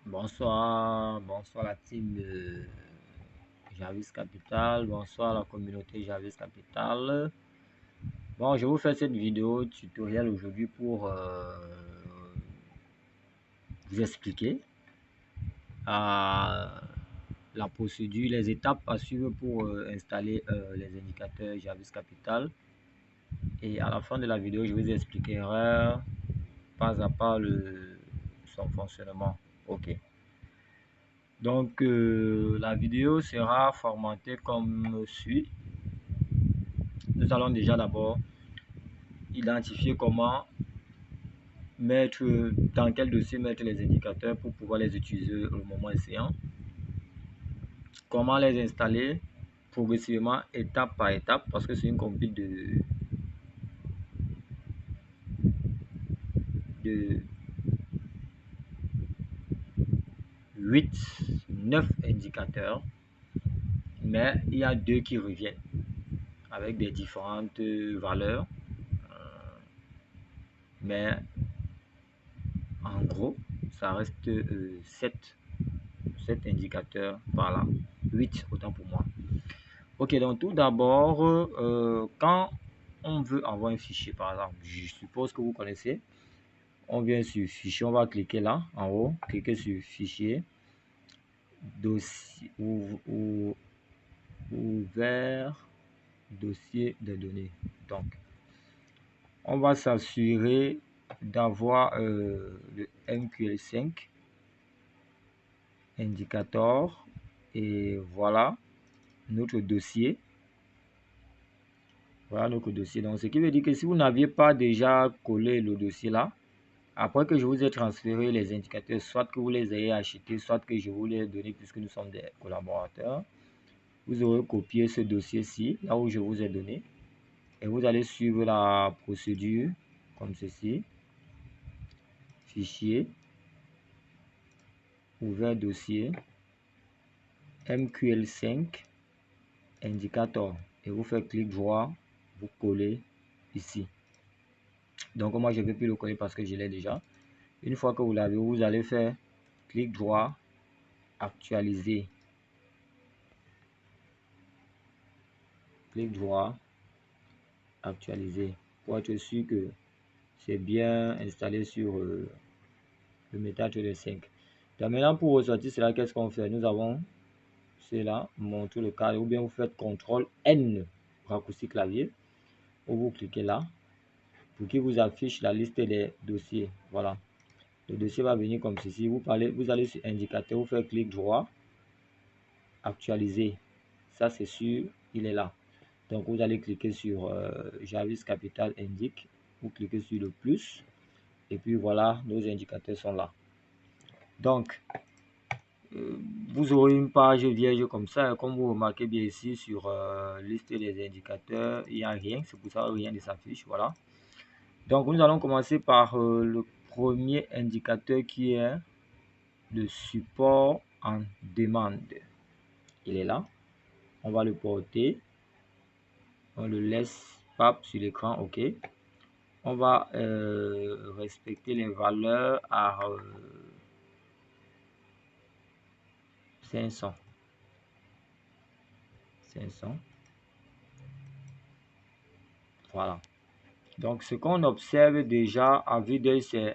Bonsoir, bonsoir la team Jarvis Capital, bonsoir la communauté Jarvis Capital. Bon, je vous fais cette vidéo tutoriel aujourd'hui pour vous expliquer la procédure, les étapes à suivre pour installer les indicateurs Jarvis Capital. Et à la fin de la vidéo, je vous expliquerai pas à pas son fonctionnement. Ok. Donc, la vidéo sera formatée comme suit. Nous allons déjà d'abord identifier comment mettre, dans quel dossier mettre les indicateurs pour pouvoir les utiliser au moment échéant. Comment les installer progressivement, étape par étape, parce que c'est une compile de 8, 9 indicateurs, mais il y a deux qui reviennent avec des différentes valeurs. Mais en gros, ça reste 7 indicateurs par là. 8 autant pour moi. Ok, donc tout d'abord, quand on veut avoir un fichier, par exemple, je suppose que vous connaissez, on vient sur fichier, on va cliquer là, en haut, cliquer sur fichier, dossier, ouvert, dossier de données. Donc, on va s'assurer d'avoir le MQL5 indicator et voilà notre dossier. Voilà notre dossier. Donc, ce qui veut dire que si vous n'aviez pas déjà collé le dossier là, après que je vous ai transféré les indicateurs, soit que vous les ayez achetés, soit que je vous les ai donnés puisque nous sommes des collaborateurs, vous aurez copié ce dossier-ci, là où je vous ai donné, et vous allez suivre la procédure comme ceci. Fichier, ouvert dossier, MQL5, indicator, et vous faites clic droit, vous collez ici. Donc moi je ne vais plus le coller parce que je l'ai déjà. Une fois que vous l'avez, vous allez faire clic droit, actualiser. Clic droit, actualiser. Pour être sûr que c'est bien installé sur le MetaTrader 5. Donc maintenant pour ressortir cela, qu'est-ce qu'on fait? Nous avons cela, montre le cadre, ou bien vous faites CTRL N, raccourci clavier, ou vous cliquez là pour qu'il vous affiche la liste des dossiers. Voilà. Le dossier va venir comme ceci. Vous allez sur indicateur, vous faites clic droit, actualiser. Ça c'est sûr, il est là. Donc vous allez cliquer sur Jarvis Capital Indic, vous cliquez sur le plus et puis voilà, nos indicateurs sont là. Donc vous aurez une page vierge comme ça, comme vous remarquez bien ici sur liste des indicateurs, il n'y a rien, c'est pour ça que rien ne s'affiche. Voilà. Donc nous allons commencer par le premier indicateur qui est le support en demande. Il est là, on va le porter, on le laisse pap sur l'écran, ok. On va respecter les valeurs à 500. Voilà. Donc ce qu'on observe déjà à vue d'œil, c'est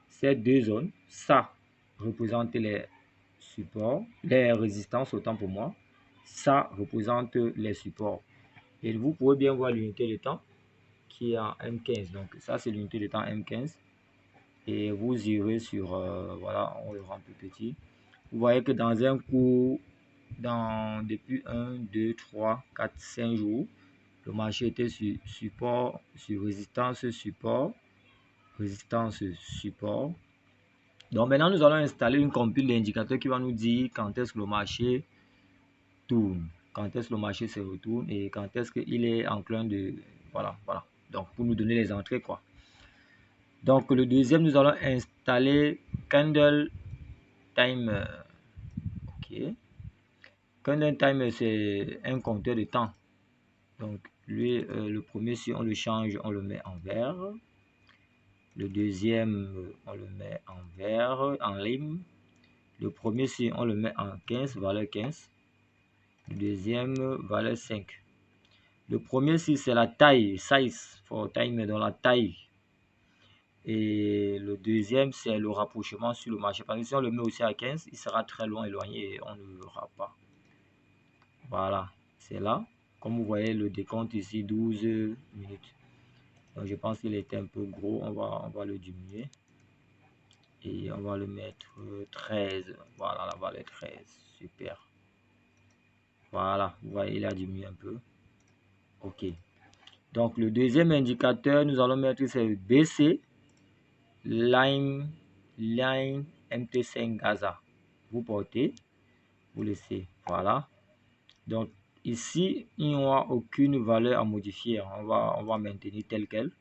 ces deux zones. Ça représente les supports, les résistances autant pour moi. Ça représente les supports. Et vous pouvez bien voir l'unité de temps qui est en M15. Donc ça c'est l'unité de temps M15. Et vous irez sur, voilà, on le rend plus petit. Vous voyez que dans un cours, depuis 1, 2, 3, 4, 5 jours, le marché était sur support, sur résistance, support, résistance, support. Donc maintenant, nous allons installer une compile d'indicateur qui va nous dire quand est-ce que le marché tourne, quand est-ce que le marché se retourne et quand est-ce qu'il est enclin de... Voilà, voilà. Donc pour nous donner les entrées, quoi. Donc le deuxième, nous allons installer Candle Timer. Ok. Candle Timer, c'est un compteur de temps. Donc lui, le premier, si on le change, on le met en vert. Le deuxième, on le met en vert, en lime. Le premier ici, on le met en 15, valeur 15. Le deuxième, valeur 5. Le premier ici, c'est la taille, size, for time, mais dans la taille. Et le deuxième, c'est le rapprochement sur le marché. Parce que si on le met aussi à 15, il sera très loin, éloigné et on ne le verra pas. Voilà, c'est là. Comme vous voyez, le décompte ici, 12 minutes. Donc, je pense qu'il était un peu gros. On va le diminuer. Et on va le mettre 13. Voilà, la valeur 13. Super. Voilà, vous voyez, il a diminué un peu. OK. Donc, le deuxième indicateur, nous allons mettre, c'est BC. Line MT5 Gaza. Vous portez, vous laissez. Voilà. Donc, ici, il n'y aura aucune valeur à modifier. On va maintenir tel quel.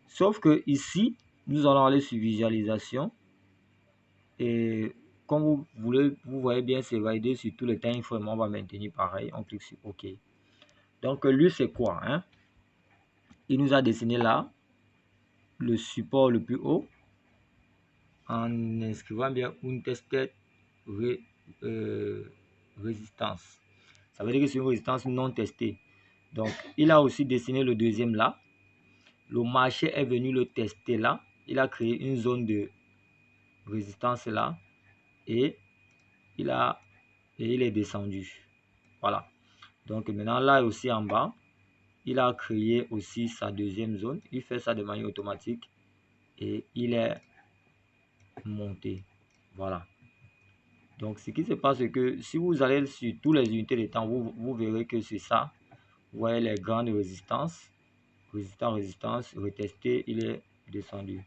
Sauf que ici, nous allons aller sur visualisation. Et comme vous voyez bien, c'est validé sur tous les time frames. On va maintenir pareil. On clique sur OK. Donc, lui, c'est quoi, hein? Il nous a dessiné là le support le plus haut en inscrivant bien une tested résistance. Ça veut dire que c'est une résistance non testée. Donc, il a aussi dessiné le deuxième là. Le marché est venu le tester là. Il a créé une zone de résistance là. Et il est descendu. Voilà. Donc, maintenant, là aussi en bas, il a créé aussi sa deuxième zone. Il fait ça de manière automatique. Et il est monté. Voilà. Donc, ce qui se passe, c'est que si vous allez sur toutes les unités de temps, vous verrez que c'est ça. Vous voyez les grandes résistances. Résistance, retesté, il est descendu.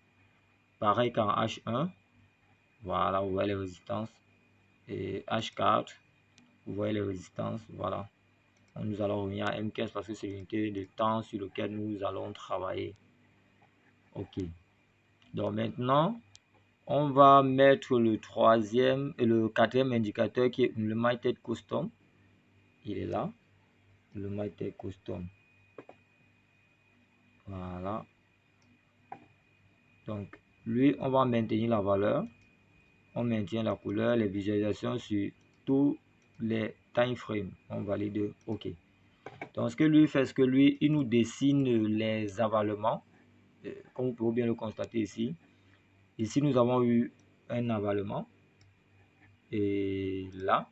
Pareil qu'en H1. Voilà, vous voyez les résistances. Et H4, vous voyez les résistances. Voilà. Nous allons revenir à M15 parce que c'est l'unité de temps sur lequel nous allons travailler. OK. Donc maintenant, on va mettre le troisième et le quatrième indicateur qui est le MyTech Custom. Il est là. Le MyTech Custom. Voilà. Donc, lui, on va maintenir la valeur. On maintient la couleur, les visualisations sur tous les time frames. On valide OK. Donc, ce que lui fait, c'est que lui, il nous dessine les avalements. Comme vous pouvez bien le constater ici. Ici, nous avons eu un avalement. Et là,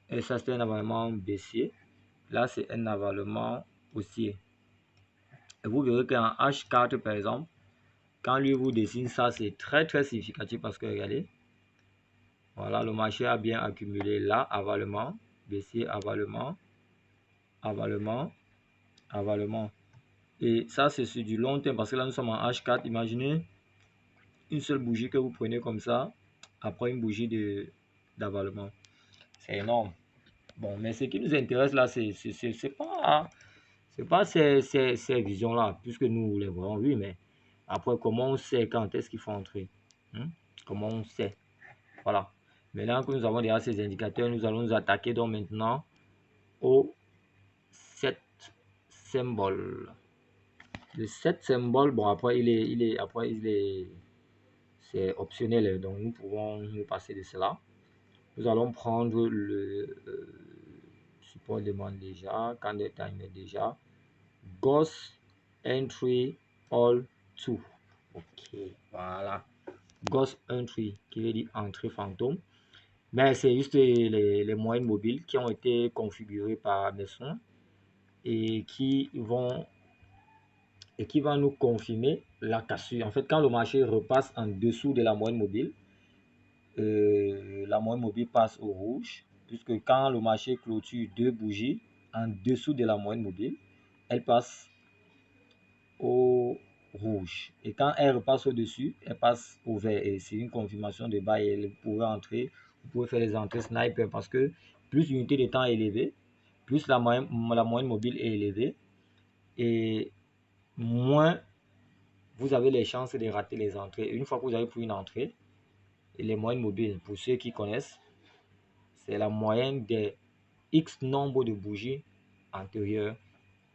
et ça, c'est un avalement baissier. Là, c'est un avalement haussier. Et vous verrez qu'en H4, par exemple, quand lui vous dessine ça, c'est très significatif parce que regardez, voilà, le marché a bien accumulé là, avalement, baissier, avalement, avalement, avalement. Et ça, c'est sur du long terme parce que là, nous sommes en H4. Imaginez une seule bougie que vous prenez comme ça, après une bougie d'avalement. C'est énorme. Bon, mais ce qui nous intéresse là, c'est pas ces visions-là, puisque nous les voyons, oui, mais après, comment on sait quand est-ce qu'il faut entrer? Comment on sait? Voilà. Maintenant que nous avons déjà ces indicateurs, nous allons nous attaquer donc maintenant aux 7 symboles. Le 7 symbole, bon, après, c'est optionnel, donc nous pouvons nous passer de cela. Nous allons prendre le support demande déjà, candle timer déjà, Ghost Entry All 2. Ok, voilà. Ghost Entry, qui veut dire entrée fantôme. Mais c'est juste les moyennes mobiles qui ont été configurées par Besson et qui vont nous confirmer la cassure. En fait, quand le marché repasse en dessous de la moyenne mobile, la moyenne mobile passe au rouge, puisque quand le marché clôture deux bougies en dessous de la moyenne mobile, elle passe au rouge. Et quand elle repasse au-dessus, elle passe au vert. Et c'est une confirmation de bas et vous pouvez entrer, vous pouvez faire les entrées sniper parce que plus l'unité de temps est élevée, plus la moyenne mobile est élevée et moins vous avez les chances de rater les entrées. Et une fois que vous avez pris une entrée, et les moyennes mobiles, pour ceux qui connaissent, c'est la moyenne des X nombre de bougies antérieures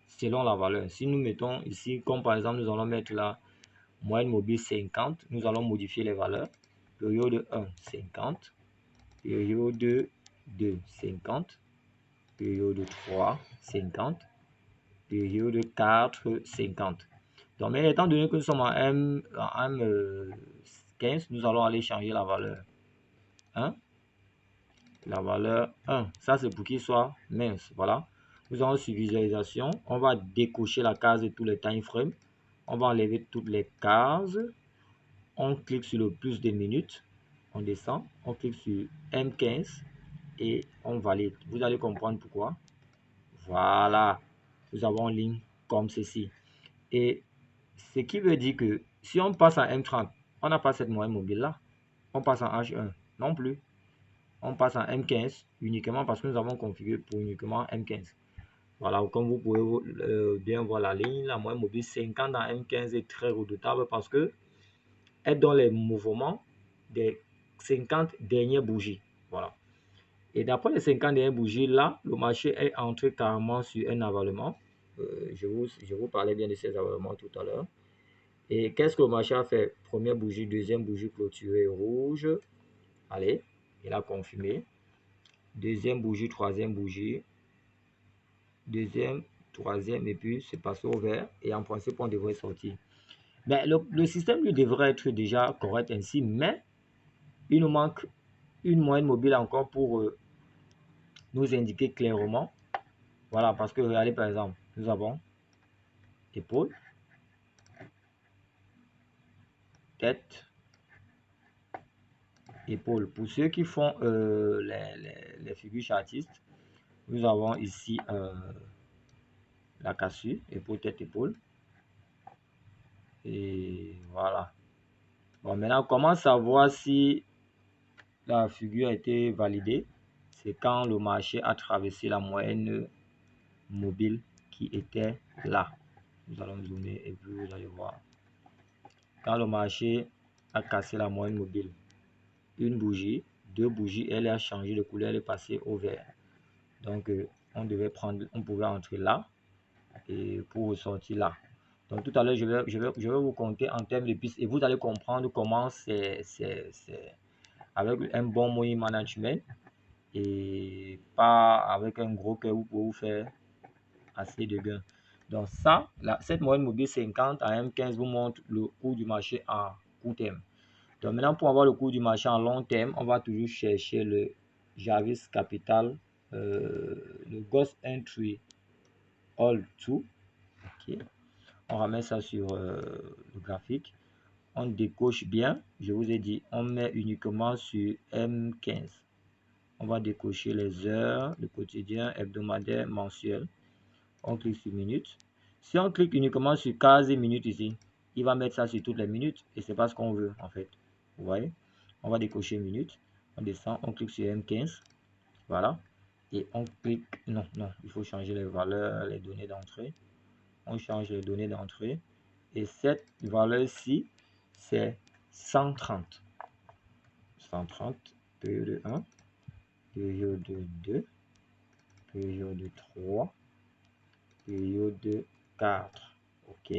selon la valeur. Si nous mettons ici, comme par exemple, nous allons mettre la moyenne mobile 50, nous allons modifier les valeurs. Période 1, 50. Période 2, 50. Période 3, 50. Période 4, 50. Donc, mais étant donné que nous sommes en M15, nous allons aller changer la valeur 1. La valeur 1. Ça, c'est pour qu'il soit mince. Voilà. Nous allons sur visualisation. On va décocher la case de tous les time frames. On va enlever toutes les cases. On clique sur le plus de minutes. On descend. On clique sur M15 et on valide. Vous allez comprendre pourquoi. Voilà. Nous avons une ligne comme ceci. Et ce qui veut dire que si on passe à M30, on n'a pas cette moyenne mobile là. On passe en H1 non plus. On passe en M15 uniquement parce que nous avons configuré pour uniquement M15. Voilà, comme vous pouvez bien voir la ligne, la moyenne mobile 50 dans M15 est très redoutable parce que elle donne les mouvements des 50 dernières bougies. Voilà. Et d'après les 50 dernières bougies, là, le marché est entré carrément sur un avalement. Je vous parlais bien de ces avalements tout à l'heure. Et qu'est-ce que le marché a fait? Première bougie, deuxième bougie clôturée rouge. Allez, il a confirmé. Deuxième bougie, troisième bougie. Deuxième, troisième, et puis c'est passé au vert. Et en principe, on devrait sortir. Mais le système lui devrait être déjà correct ainsi, mais il nous manque une moyenne mobile encore pour nous indiquer clairement. Voilà, parce que regardez par exemple, nous avons épaule, tête, épaule. Pour ceux qui font les figures chartistes, nous avons ici la cassure, épaule, tête, épaule. Et voilà. Bon, maintenant, comment savoir si la figure a été validée? C'est quand le marché a traversé la moyenne mobile qui était là. Nous allons zoomer et puis vous allez voir. Quand le marché a cassé la moyenne mobile, une bougie, deux bougies, elle a changé de couleur, elle est passée au vert. Donc, on pouvait entrer là et pour ressortir là. Donc, tout à l'heure, je vais vous compter en termes de pistes et vous allez comprendre comment c'est avec un bon money management et pas avec un gros cœur, vous pouvez vous faire assez de gains. Donc ça, cette moyenne mobile 50 à M15 vous montre le cours du marché en court terme. Donc maintenant, pour avoir le cours du marché en long terme, on va toujours chercher le Jarvis Capital, le Ghost Entry All 2. Okay. On ramène ça sur le graphique. On décoche bien. Je vous ai dit, on met uniquement sur M15. On va décocher les heures, le quotidien, hebdomadaire, mensuel. On clique sur minutes. Si on clique uniquement sur case et minutes ici, il va mettre ça sur toutes les minutes et c'est pas ce qu'on veut en fait. Vous voyez, on va décocher minutes. On descend, on clique sur M15. Voilà. Et on clique, non, il faut changer les valeurs, les données d'entrée. On change les données d'entrée. Et cette valeur-ci, c'est 130. 130, période 1, période 2, période 3, période 4. OK.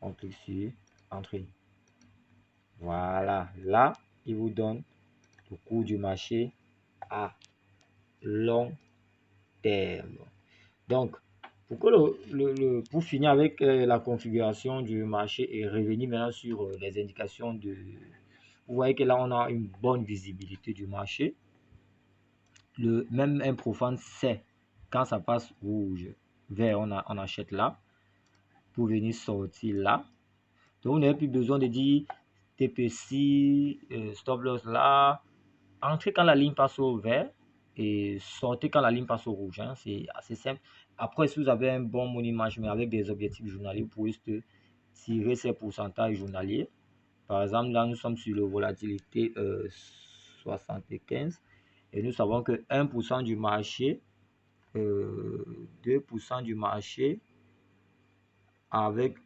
On clique sur Entrée. Voilà. Là, il vous donne le cours du marché à long terme. Donc, pour finir avec la configuration du marché et revenir maintenant sur les indications de... Vous voyez que là, on a une bonne visibilité du marché. Même un profane sait quand ça passe rouge, vert, on achète là pour venir sortir là. Donc, on n'a plus besoin de dire TPC, stop loss là. Entrez quand la ligne passe au vert et sortez quand la ligne passe au rouge. Hein. C'est assez simple. Après, si vous avez un bon money management avec des objectifs journaliers, vous pouvez tirer ces pourcentages journaliers. Par exemple, là, nous sommes sur la volatilité 75 et nous savons que 1% du marché, 2% du marché avec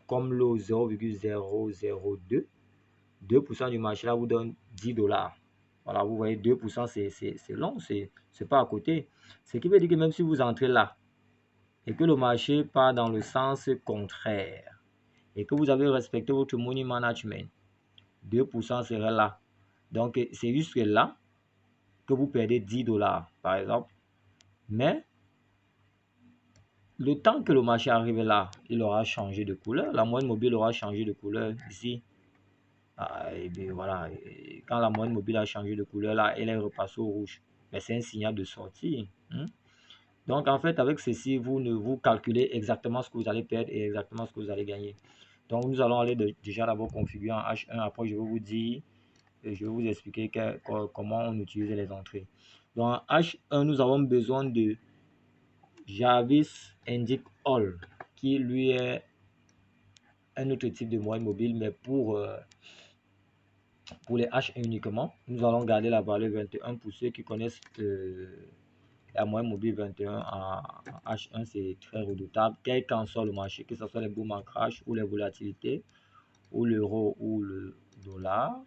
comme le 0,002, 2% du marché là vous donne $10. Voilà, vous voyez, 2%, c'est long, c'est pas à côté. Ce qui veut dire que même si vous entrez là et que le marché part dans le sens contraire et que vous avez respecté votre money management, 2% serait là. Donc, c'est juste là que vous perdez 10 $, par exemple. Mais le temps que le marché arrive là, il aura changé de couleur. La moyenne mobile aura changé de couleur ici. Et bien voilà, et quand la moyenne mobile a changé de couleur là, elle est repassée au rouge. Mais c'est un signal de sortie. Donc en fait, avec ceci, vous calculez exactement ce que vous allez perdre et exactement ce que vous allez gagner. Donc nous allons aller déjà d'abord configurer en H1. Après, je vais vous dire, je vais vous expliquer comment on utilise les entrées. Donc en H1, nous avons besoin de Jarvis Indic All, qui lui est un autre type de moyenne mobile, mais pour les H1 uniquement. Nous allons garder la valeur 21 pour ceux qui connaissent la moyenne mobile 21 en H1, c'est très redoutable, quel qu'en soit le marché, que ce soit les boom en crash ou les volatilités, ou l'euro ou le dollar,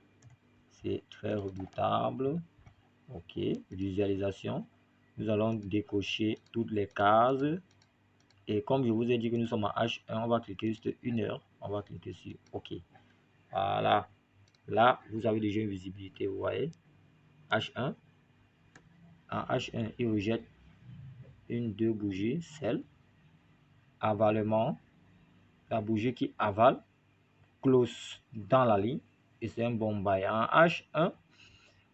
c'est très redoutable. Ok, visualisation. Nous allons décocher toutes les cases. Et comme je vous ai dit que nous sommes en H1, on va cliquer juste 1 heure. On va cliquer sur OK. Voilà. Là, vous avez déjà une visibilité, vous voyez. H1. En H1, il rejette deux bougies, celle. Avalement. La bougie qui avale. Close dans la ligne. Et c'est un bon bail. En H1,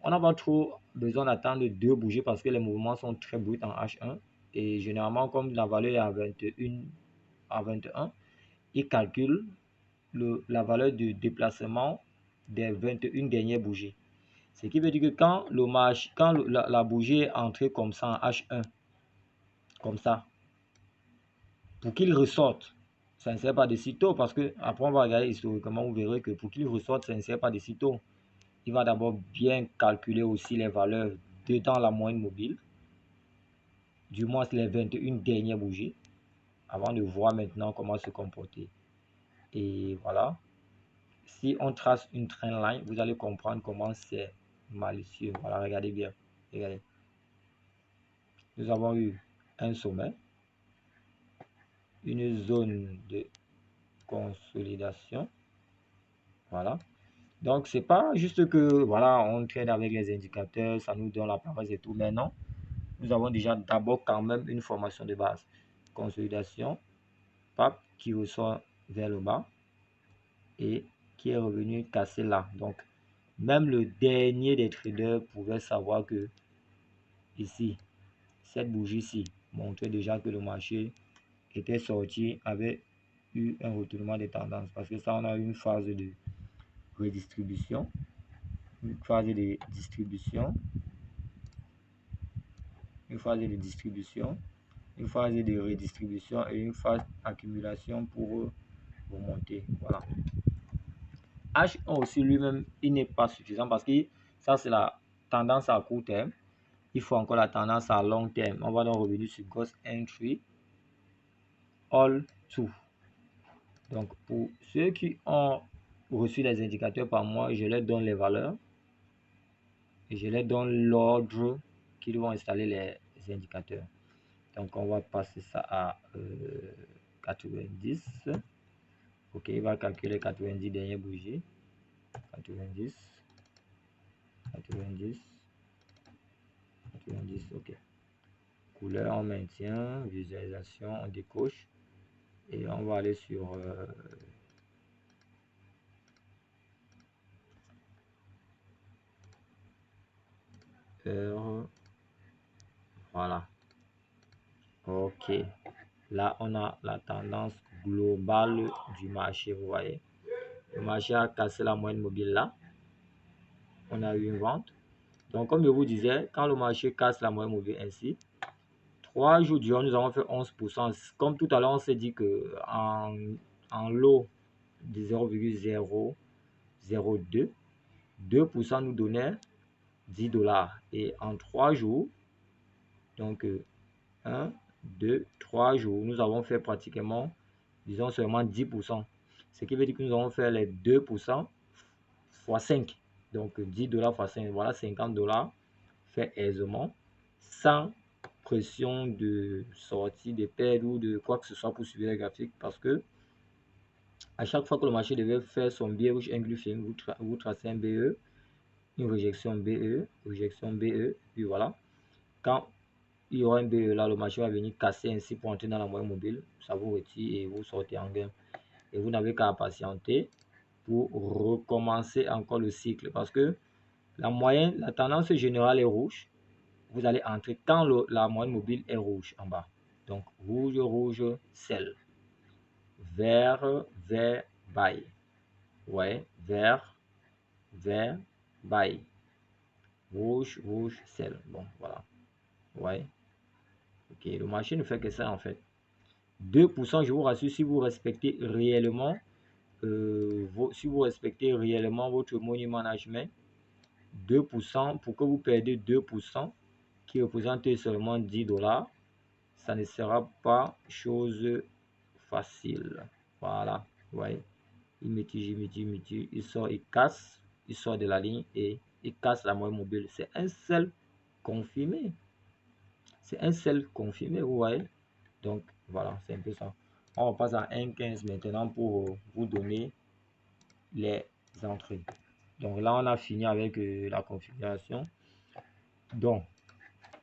on n'a pas trop besoin d'attendre deux bougies parce que les mouvements sont très bruts en H1. Et généralement, comme la valeur est à 21, il calcule la valeur de déplacement des 21 dernières bougies. Ce qui veut dire que quand la bougie est entrée comme ça en H1, comme ça, pour qu'il ressorte, ça ne sert pas de sitôt parce que après on va regarder historiquement, vous verrez que pour qu'il ressorte, ça ne sert pas de sitôt. Il va d'abord bien calculer aussi les valeurs dedans la moyenne mobile, du moins les 21 dernières bougies, avant de voir maintenant comment se comporter. Et voilà. Si on trace une trend line, vous allez comprendre comment c'est malicieux. Voilà, regardez bien. Regardez. Nous avons eu un sommet, une zone de consolidation. Voilà. Donc, c'est pas juste que, voilà, on trade avec les indicateurs, ça nous donne la paresse et tout, mais non. Nous avons déjà d'abord quand même une formation de base. Consolidation, pape qui ressort vers le bas et qui est revenu casser là. Donc, même le dernier des traders pouvait savoir que ici, cette bougie-ci montrait déjà que le marché était sorti, avait eu un retournement de tendance. Parce que ça, on a eu une phase de redistribution, une phase de distribution, une phase de distribution, une phase de redistribution et une phase d'accumulation pour remonter. Voilà. H1 aussi lui-même, il n'est pas suffisant parce que ça, c'est la tendance à court terme. Il faut encore la tendance à long terme. On va donc revenir sur Ghost Entry. All to. Donc, pour ceux qui ont reçu les indicateurs par mois, je leur donne les valeurs et je leur donne l'ordre qu'ils vont installer les indicateurs. Donc, on va passer ça à 90. Ok, il va calculer 90 dernières bougies. 90, 90, 90, ok. Couleur, on maintient. Visualisation, on décoche. Et on va aller sur heure. Voilà. Ok. Là, on a la tendance globale du marché, vous voyez. Le marché a cassé la moyenne mobile là. On a eu une vente. Donc, comme je vous disais, quand le marché casse la moyenne mobile ainsi, 3 jours durant, nous avons fait 11%. Comme tout à l'heure, on s'est dit que en lot de 0,002, 2% nous donnait 10 $. Et en 3 jours, donc 1, 2, 3 jours, nous avons fait pratiquement, disons seulement 10%. Ce qui veut dire que nous avons fait les 2% fois 5. Donc 10 $ fois 5, voilà 50 $ fait aisément, sans pression de sortie, de perte ou de quoi que ce soit pour suivre les graphiques, parce que À chaque fois que le marché devait faire son bearish engulfing, vous tracez un BE, une réjection BE, puis voilà. Quand il y aura un BE là, le marché va venir casser ainsi pour entrer dans la moyenne mobile, ça vous retire et vous sortez en gain. Et vous n'avez qu'à patienter pour recommencer encore le cycle parce que la moyenne, la tendance générale est rouge. Vous allez entrer quand la moyenne mobile est rouge en bas. Donc rouge, rouge, sell. Vert, vert, buy. Ouais, vert, vert, buy. Rouge, rouge, sell. Bon, voilà. Ouais. Ok, le marché ne fait que ça en fait. 2%, je vous rassure, si vous respectez réellement, si vous respectez réellement votre money management, 2%, pour que vous perdez 2%, qui représente seulement 10 $, ça ne sera pas chose facile. Voilà, ouais. Il mitige, il sort, il sort de la ligne et il casse la moyenne mobile. C'est un seul confirmé. C'est un seul confirmé, vous voyez. Donc, voilà, c'est un peu ça. On repasse à 1.15 maintenant pour vous donner les entrées. Donc là, on a fini avec la configuration. Donc,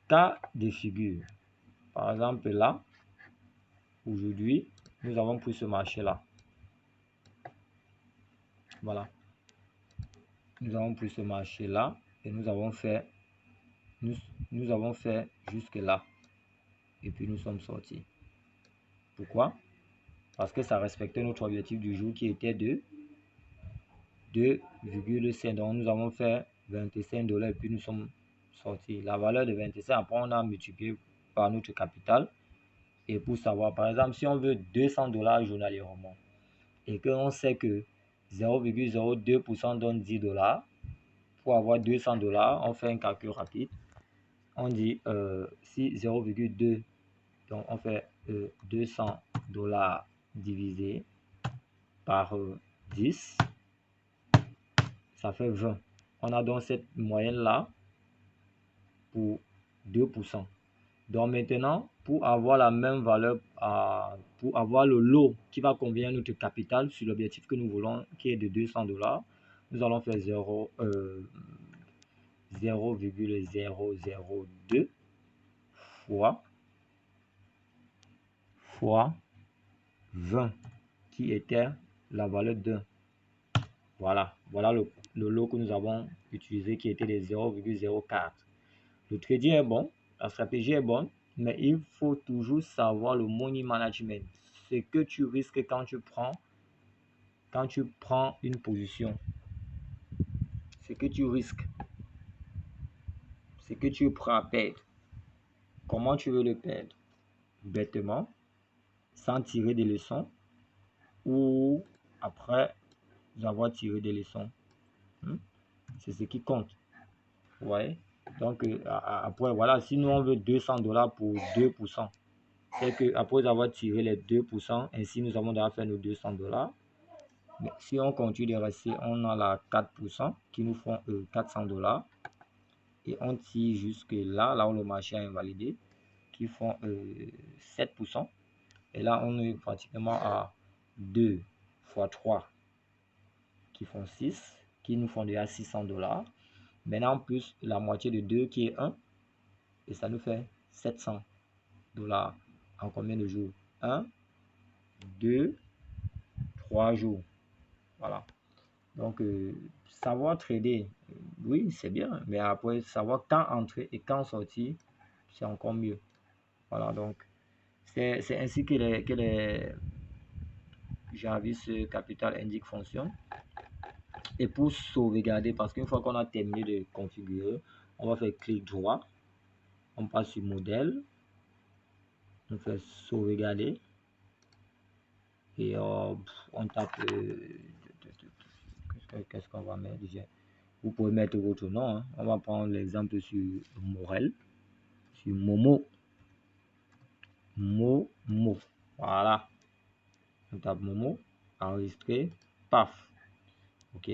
cas de figure. Par exemple, là, aujourd'hui, nous avons pris ce marché-là. Voilà. Nous avons pris ce marché-là et nous avons fait jusque là. Et puis nous sommes sortis. Pourquoi? Parce que ça respectait notre objectif du jour qui était de 2,5. Donc nous avons fait 25 $ et puis nous sommes sortis. La valeur de 25, après on a multiplié par notre capital. Et pour savoir, par exemple, si on veut 200 $ journalièrement et qu'on sait que 0,02% donne 10 $, pour avoir 200 $, on fait un calcul rapide. On dit si 0,2, donc on fait 200 $ divisé par 10, ça fait 20. On a donc cette moyenne-là pour 2%. Donc maintenant, pour avoir la même valeur, pour avoir le lot qui va convenir à notre capital sur l'objectif que nous voulons, qui est de 200 $, nous allons faire 0,002 fois 20, qui était la valeur d'un. Voilà le lot que nous avons utilisé qui était de 0,04. Le trading est bon, la stratégie est bonne, mais il faut toujours savoir le money management. Ce que tu risques quand tu prends une position. Ce que tu risques. Ce que tu es prêt à perdre. Comment tu veux le perdre? Bêtement, sans tirer des leçons ou après avoir tiré des leçons. C'est ce qui compte. Ouais. Donc, après, voilà, si nous on veut 200 $ pour 2%, c'est que après avoir tiré les 2%, ainsi nous avons déjà fait nos 200 $. Mais si on continue de rester, on a la 4% qui nous font 400 $. Et on tire jusque là où le marché a invalidé, qui font 7%. Et là, on est pratiquement à 2 fois 3 qui font 6, qui nous font déjà 600 $. Maintenant, plus la moitié de 2 qui est 1, et ça nous fait 700 $ en combien de jours? 1, 2, 3 jours. Voilà. Donc, savoir trader, oui, c'est bien, mais après, savoir quand entrer et quand sortir, c'est encore mieux. Voilà, donc, c'est ainsi que les Jarvis Capital Indic fonctionne. Et pour sauvegarder, parce qu'une fois qu'on a terminé de configurer, on va faire clic droit, on passe sur modèle, on fait sauvegarder et on tape qu'est-ce qu'on va mettre déjà. Vous pouvez mettre votre nom, hein. On va prendre l'exemple sur Morel, sur Momo. Voilà, on tape Momo, enregistrer, paf. Ok,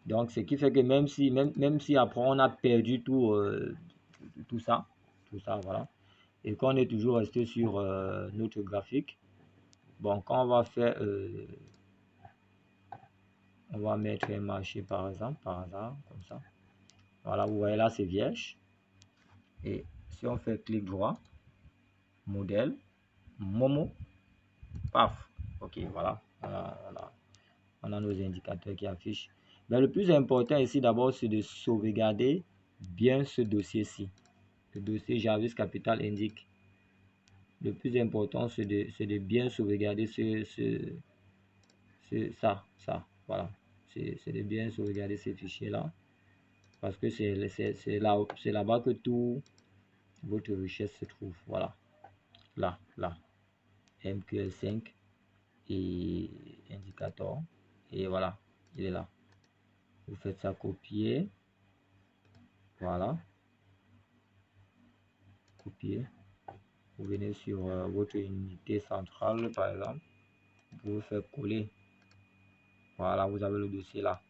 donc ce qui fait que même si après on a perdu tout ça, voilà, et qu'on est toujours resté sur notre graphique, bon, quand on va faire On va mettre un marché par exemple, par hasard, comme ça. Voilà, vous voyez là, c'est vierge. Et si on fait clic droit, modèle, Momo, paf. Ok, voilà. On a nos indicateurs qui affichent. Mais le plus important ici d'abord, c'est de sauvegarder bien ce dossier-ci. Le dossier Jarvis Capital indique. Le plus important, c'est de bien sauvegarder ça. Voilà. C'est de bien sauvegarder ces fichiers-là. Parce que c'est là-bas que tout votre richesse se trouve. Voilà. Là. MQL5 et indicateur. Et voilà. Il est là. Vous faites ça copier. Voilà. Copier. Vous venez sur votre unité centrale, par exemple. Vous pouvez faire coller. Voilà, vous avez le dossier là.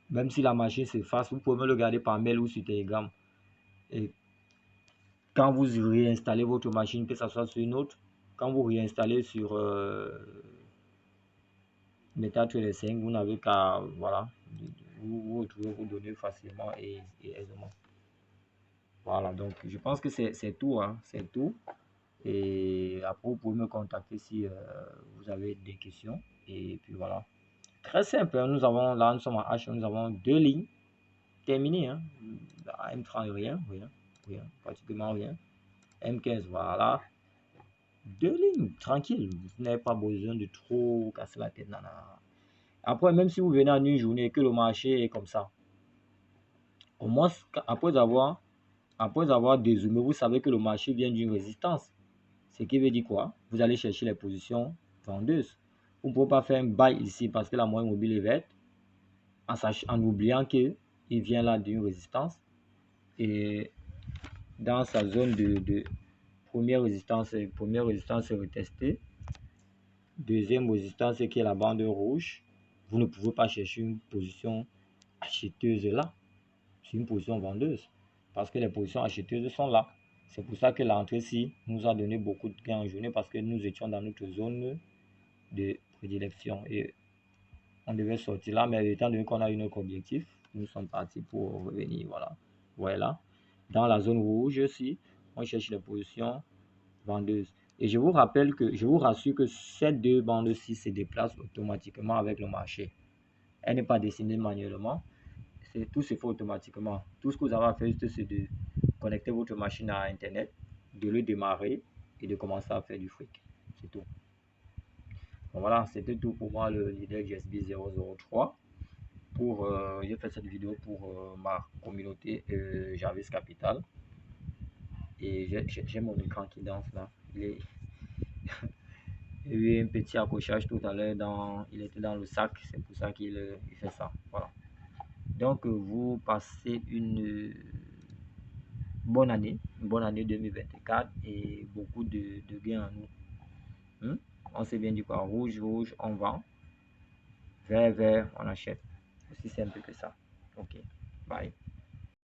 Même si la machine s'efface, vous pouvez me le garder par mail ou sur Telegram. Et quand vous réinstallez votre machine, que ce soit sur une autre, quand vous réinstallez sur MetaTrader 5, vous n'avez qu'à, voilà, vous retrouvez vos données facilement et aisément. Voilà, donc je pense que c'est tout, hein, c'est tout. Et après, vous pouvez me contacter si vous avez des questions. Et puis voilà. Très simple, hein. Nous avons, là, nous sommes en H, nous avons 2 lignes terminées. Hein. M30, rien, pratiquement rien. M15, voilà. 2 lignes, tranquille. Vous n'avez pas besoin de trop casser la tête. Non. Après, même si vous venez en une journée et que le marché est comme ça, au moins, après avoir dézoomé, vous savez que le marché vient d'une résistance. Ce qui veut dire quoi? Vous allez chercher les positions vendeuses. Vous ne pouvez pas faire un buy ici parce que la moyenne mobile est verte en oubliant qu'il vient là d'une résistance. Et dans sa zone de première résistance est retestée. Deuxième résistance qui est la bande rouge. Vous ne pouvez pas chercher une position acheteuse là. C'est une position vendeuse. Parce que les positions acheteuses sont là. C'est pour ça que l'entrée-ci nous a donné beaucoup de gains en journée parce que nous étions dans notre zone de prédilection et on devait sortir là, mais étant donné qu'on a eu notre objectif, nous sommes partis pour revenir. Voilà. Dans la zone rouge aussi, on cherche les positions vendeuses. Et je vous rassure que ces deux bandes-ci se déplacent automatiquement avec le marché. Elle n'est pas dessinée manuellement. Tout se fait automatiquement. Tout ce que vous avez à faire, c'est de connecter votre machine à Internet, de le démarrer et de commencer à faire du fric. C'est tout. Bon, voilà, c'était tout pour moi, le leader GSB 003. J'ai fait cette vidéo pour ma communauté Jarvis Capital. Et j'ai mon écran qui danse là. Il y a eu un petit accrochage tout à l'heure, il était dans le sac, c'est pour ça qu'il fait ça. Voilà. Donc, vous passez une bonne année 2024 et beaucoup de gains à nous. On sait bien du quoi, rouge, on vend, vert, on achète. Aussi simple que ça. Ok, bye.